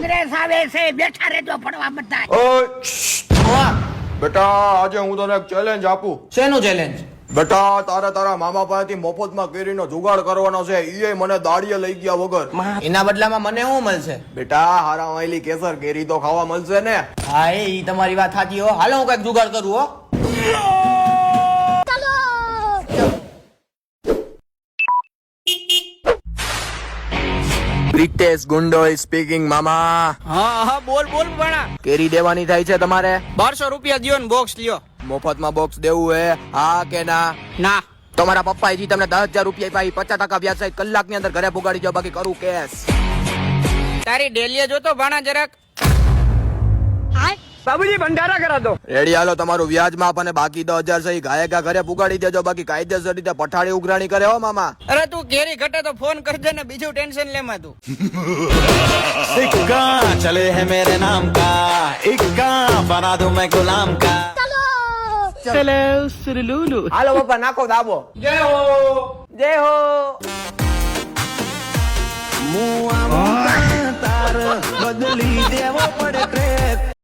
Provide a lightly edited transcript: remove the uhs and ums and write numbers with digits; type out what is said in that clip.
કોંગ્રેસ આવે છે, બેઠા રહેજો ભણવા બધા. ઓય બેટા આજે હું તને એક ચેલેન્જ આપું. શેનું ચેલેન્જ? બેટા તારા મામા પાસેથી મફતમાં કેરીનો જુગાડ કરવાનો છે. ઈ મને દાડીએ લઈ ગયા વગર. એના બદલામાં મને શું મળશે? બેટા હારા વાયલી કેસર કેરી તો ખાવા મળશે ને. હા એ તમારી વાત સાચી હો. હાલો હું કઈક જુગાડ કરું હો. પ્રિટેશ ગુંડોઈ સ્પીકિંગ મામા. હા બોલ ભણા. કેરી દેવાની થાય છે તમારે? 1200 રૂપિયા દિયો ને બોક્સ લ્યો. મફતમાં બોક્સ દેવું હે? હા કે ના? ના. તમારા પપ્પાજી તમને 10,000 રૂપિયા પાઈ 50% વ્યાજ સહિત કલાકની અંદર ઘરે પુગાડી જાવ, બાકી કરું કેસ. તારી ડેલીએ જોતો ભાણા જરાક. બાબુજી ભંડારા કરા દો. રેડી હાલો, તમારું વ્યાજ માફ અને બાકી 10,000 સહી ગાયકા ઘરે પુગાડી દેજો, બાકી કાયદેસર રીતે પઠાડી ઉઘરાણી કરે હો મામા. અરે તું કેરી ઘટે તો ફોન કરજે ને, બીજું ટેન્શન લેમાં તું. सिक्का चले है मेरे नाम का, इक्का बना दूं मैं गुलाम का. હાલો પપ્પા નાખો દાબો. જય હો. જય હો. मुआ तार बदली देवो पड़े